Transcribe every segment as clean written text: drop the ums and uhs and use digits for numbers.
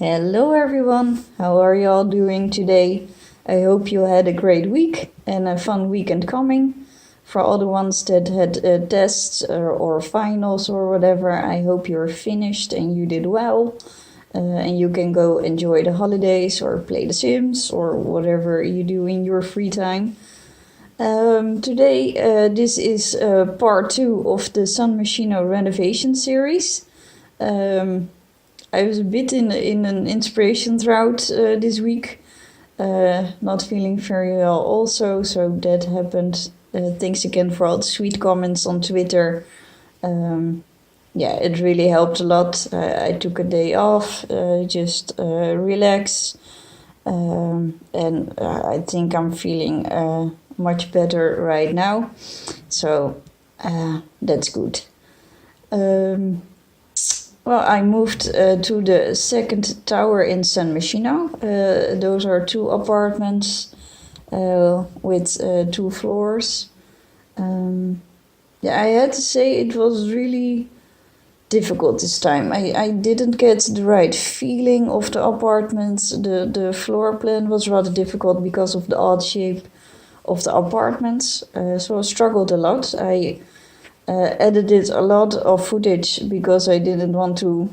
Hello everyone, how are you all doing today? I hope you had a great week and a fun weekend coming. For all the ones that had tests or finals or whatever, I hope you're finished and you did well. And you can go enjoy the holidays or play The Sims or whatever you do in your free time. Today, this is part 2 of the Mushyno Renovation series. I was a bit in an inspiration drought this week, not feeling very well also, so that happened. Thanks again for all the sweet comments on Twitter. Yeah, it really helped a lot. I took a day off, just relax, and I think I'm feeling much better right now, so that's good. Well, I moved to the second tower in Mushyno. Those are 2 apartments with 2 floors. Yeah, I had to say it was really difficult this time. I didn't get the right feeling of the apartments. The floor plan was rather difficult because of the odd shape of the apartments. So I struggled a lot. I edited a lot of footage because I didn't want to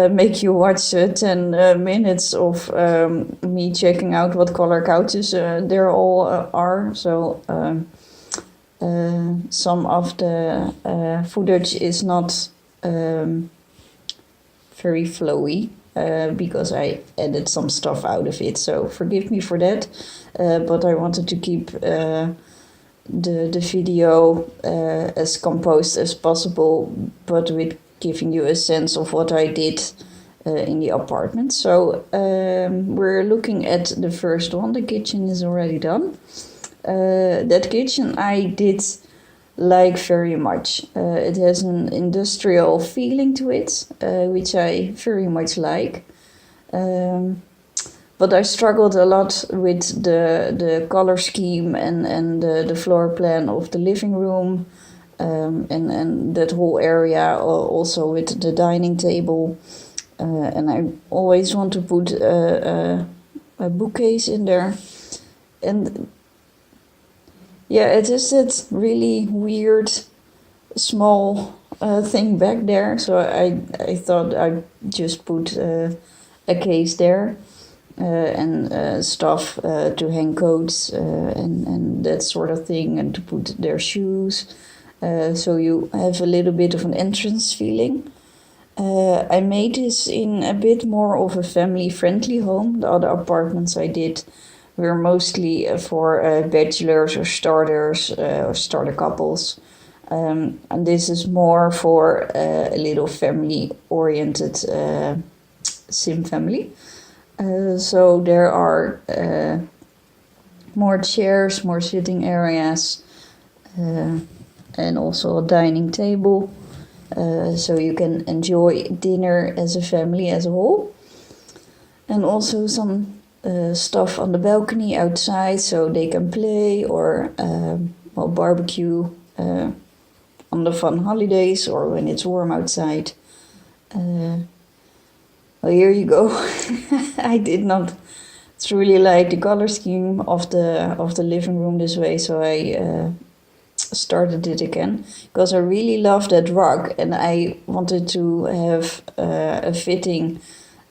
make you watch 10 minutes of me checking out what color couches there all are. So some of the footage is not very flowy because I added some stuff out of it. So forgive me for that. But I wanted to keep the video as composed as possible, but with giving you a sense of what I did in the apartment. So we're looking at the first one. The kitchen is already done. That kitchen I did like very much. It has an industrial feeling to it, which I very much like. But I struggled a lot with the color scheme and the floor plan of the living room, and that whole area, also with the dining table. And I always want to put a bookcase in there. And yeah, it is that really weird small thing back there. So I thought I'd just put a case there. And stuff to hang coats and that sort of thing, and to put their shoes. So you have a little bit of an entrance feeling. I made this in a bit more of a family-friendly home. The other apartments I did were mostly for bachelors or starters or starter couples. And this is more for a little family-oriented sim family. So there are more chairs, more sitting areas, and also a dining table, so you can enjoy dinner as a family as a whole. And also some stuff on the balcony outside, so they can play or barbecue on the fun holidays or when it's warm outside. Well, here you go. I did not truly like the color scheme of the living room this way, so I started it again because I really love that rug, and I wanted to have a fitting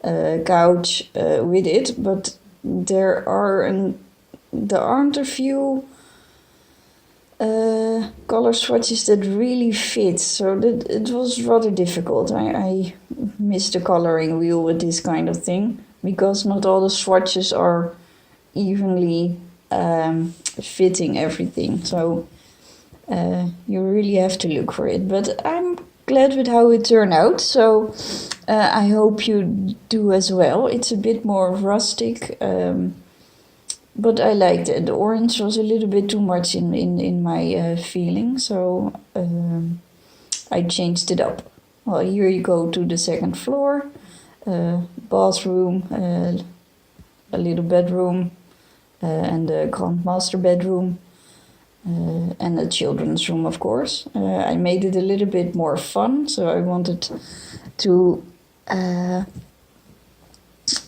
couch with it, but there aren't a few color swatches that really fit, so that it was rather difficult. I missed the coloring wheel with this kind of thing because not all the swatches are evenly fitting everything, so you really have to look for it. But I'm glad with how it turned out, so I hope you do as well. It's a bit more rustic, but I liked it. The orange was a little bit too much in my feeling, so I changed it up. Well, here you go to the second floor. Bathroom, a little bedroom, and the grand master bedroom, and a children's room, of course. I made it a little bit more fun, so I wanted to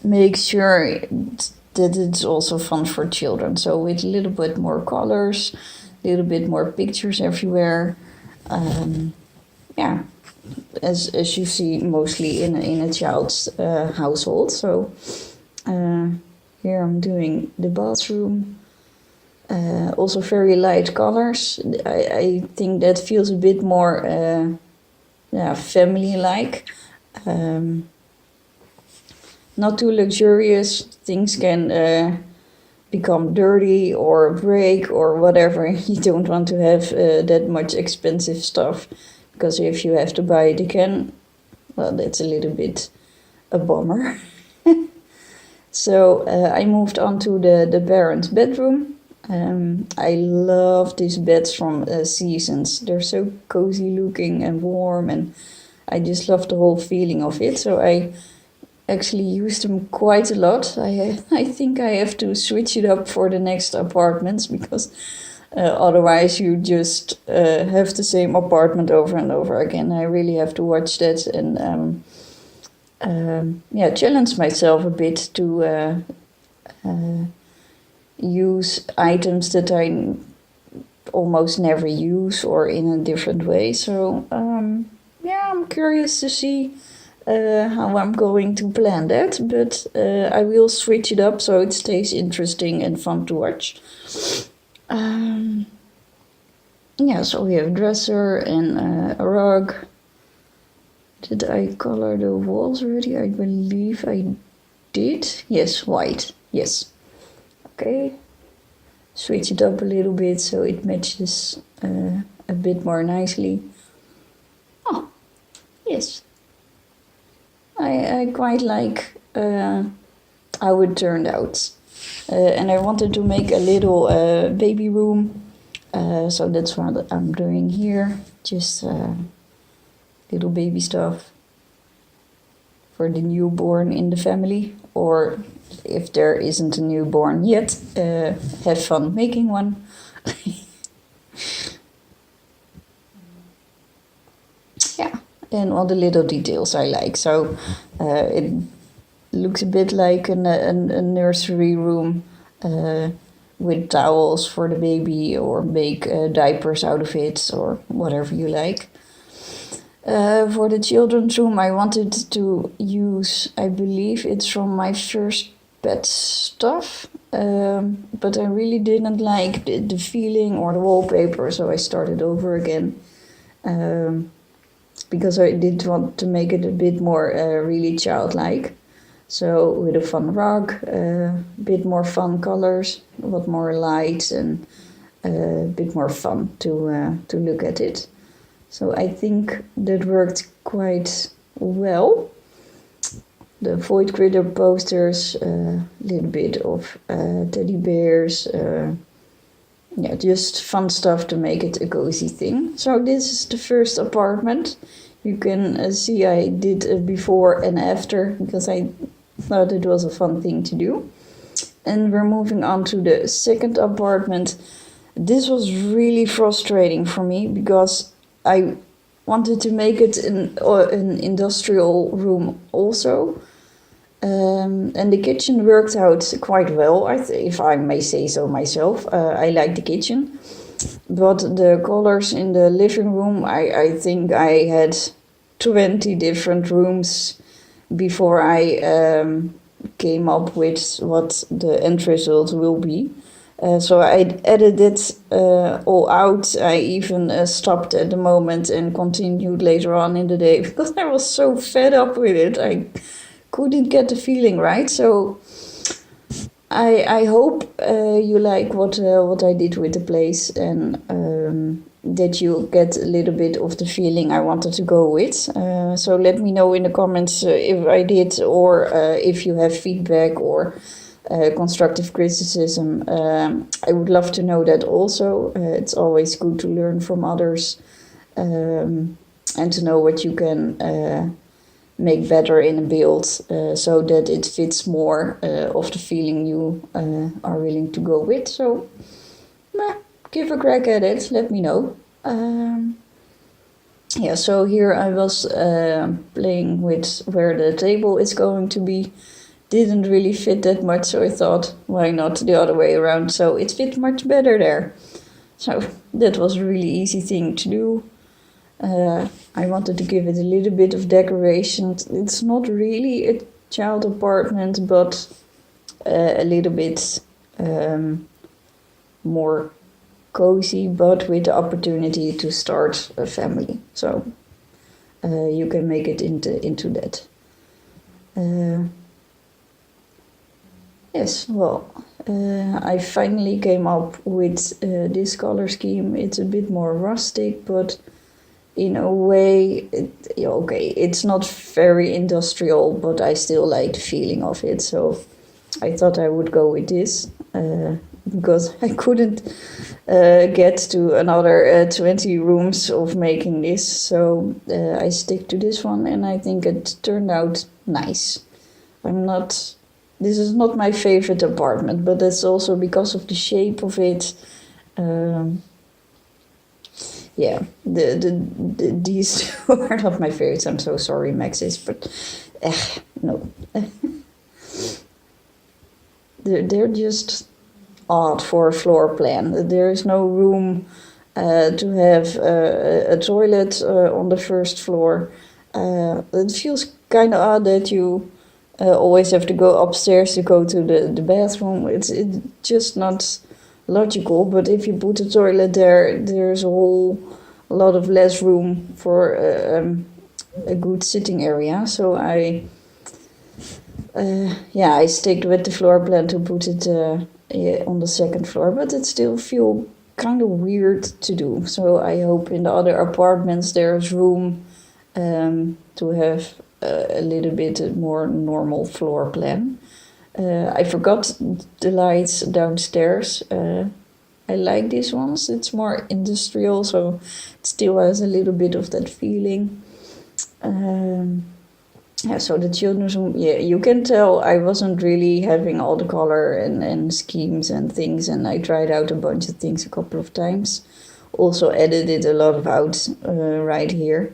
make sure that it's also fun for children. So with a little bit more colors, a little bit more pictures everywhere. Yeah, as you see mostly in a child's household. So here I'm doing the bathroom. Also very light colors. I think that feels a bit more family-like. Not too luxurious. Things can become dirty or break or whatever. You don't want to have that much expensive stuff, because if you have to buy it again, well, that's a little bit a bummer. So I moved on to the parents' bedroom. I love these beds from Seasons. They're so cozy looking and warm, and I just love the whole feeling of it. So I actually used them quite a lot. I think I have to switch it up for the next apartments, because otherwise you just have the same apartment over and over again. I really have to watch that and challenge myself a bit to use items that I almost never use or in a different way. So I'm curious to see how I'm going to plan that, but I will switch it up so it stays interesting and fun to watch. So we have a dresser and a rug. Did I color the walls already? I believe I did. Yes, white. Yes. Okay. Switch it up a little bit so it matches a bit more nicely. Oh, yes. I quite like how it turned out. And I wanted to make a little baby room. So that's what I'm doing here. Just little baby stuff for the newborn in the family. Or if there isn't a newborn yet, have fun making one. Yeah, and all the little details I like. So it looks a bit like a nursery room with towels for the baby, or make diapers out of it, or whatever you like. For the children's room, I wanted to use, I believe it's from my first pet stuff, but I really didn't like the feeling or the wallpaper, so I started over again, because I did want to make it a bit more really childlike. So with a fun rug, a bit more fun colors, a lot more light, and a bit more fun to look at it. So I think that worked quite well. The Void Critter posters, a little bit of teddy bears, just fun stuff to make it a cozy thing. So this is the first apartment. You can see I did a before and after, because I thought it was a fun thing to do. And we're moving on to the second apartment. This was really frustrating for me, because I wanted to make it an industrial room also. And the kitchen worked out quite well, if I may say so myself. I like the kitchen. But the colors in the living room, I think I had 20 different rooms before I came up with what the end result will be. So I edited it all out. I even stopped at the moment and continued later on in the day, because I was so fed up with it. I couldn't get the feeling right. So I hope you like what I did with the place, and that you get a little bit of the feeling I wanted to go with. So let me know in the comments if I did, or if you have feedback or constructive criticism. I would love to know that also. It's always good to learn from others, and to know what you can make better in a build, so that it fits more of the feeling you are willing to go with. So give a crack at it, let me know. So here I was playing with where the table is going to be. didn't really fit that much, so I thought, why not the other way around? So it fit much better there. So that was a really easy thing to do. I wanted to give it a little bit of decoration. It's not really a child apartment, but a little bit more cozy, but with the opportunity to start a family. So you can make it into that. Yes, well, I finally came up with this color scheme. It's a bit more rustic, but in a way, okay, it's not very industrial, but I still like the feeling of it. So I thought I would go with this because I couldn't get to another 20 rooms of making this. So I stick to this one, and I think it turned out nice. This is not my favorite apartment, but that's also because of the shape of it. Yeah, these two are not my favorites. I'm so sorry, Maxis, but no. They're just odd for a floor plan. There is no room to have a toilet on the first floor. It feels kind of odd that you always have to go upstairs to go to the bathroom. It's just not logical, but if you put a toilet there, there's a whole lot of less room for a good sitting area. So I sticked with the floor plan to put it on the second floor, but it still feels kind of weird to do. So I hope in the other apartments there's room to have a little bit more normal floor plan. I forgot the lights downstairs. I like these ones. It's more industrial, so it still has a little bit of that feeling. So the children's room, you can tell I wasn't really having all the color and schemes and things, and I tried out a bunch of things a couple of times. Also edited a lot of out right here.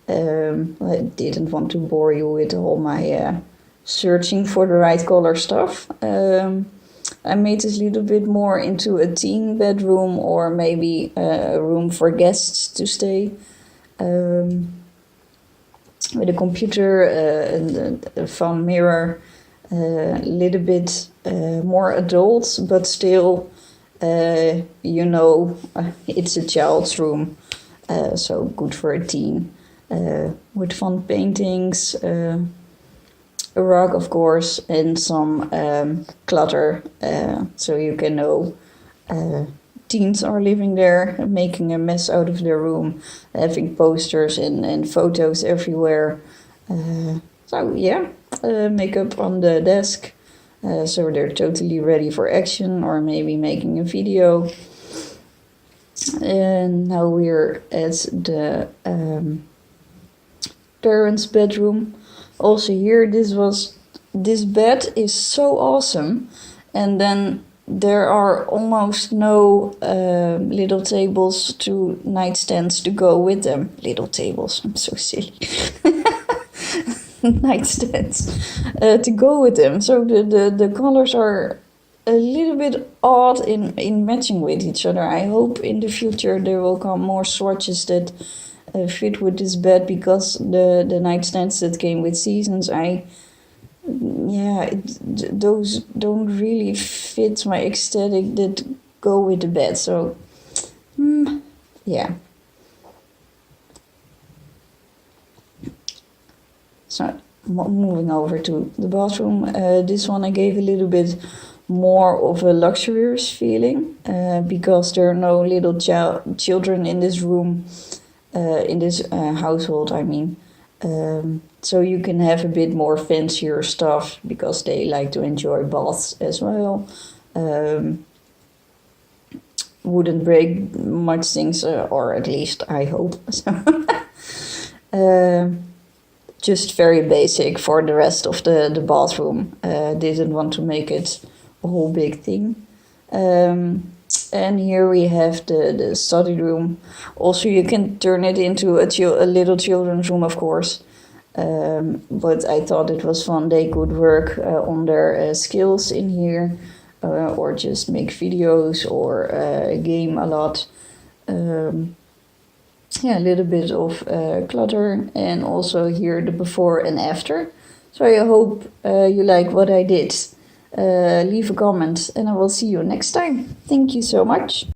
I didn't want to bore you with all my searching for the right color stuff. I made this a little bit more into a teen bedroom, or maybe a room for guests to stay. With a computer, a fun mirror, a little bit more adult, but still, it's a child's room, so good for a teen. With fun paintings, a rug, of course, and some clutter, so you can know teens are living there, making a mess out of their room, having posters and photos everywhere. Makeup on the desk, so they're totally ready for action, or maybe making a video. And now we're at the parents' bedroom. Also here, this bed is so awesome, and then there are almost no little tables to nightstands to go with them. Little tables, I'm so silly. Nightstands to go with them. So the colors are a little bit odd in matching with each other. I hope in the future there will come more swatches that fit with this bed, because the nightstands that came with Seasons, those don't really fit my aesthetic that go with the bed. So, So, moving over to the bathroom. This one I gave a little bit more of a luxurious feeling, because there are no little children in this room, in this household, I mean. So you can have a bit more fancier stuff, because they like to enjoy baths as well. Wouldn't break much things, or at least I hope. Just very basic for the rest of the bathroom. Didn't want to make it a whole big thing. And here we have the study room. Also, you can turn it into a little children's room, of course. But I thought it was fun. They could work on their skills in here, or just make videos or game a lot. Yeah, a little bit of clutter, and also here the before and after. So I hope you like what I did. Leave a comment and I will see you next time. Thank you so much.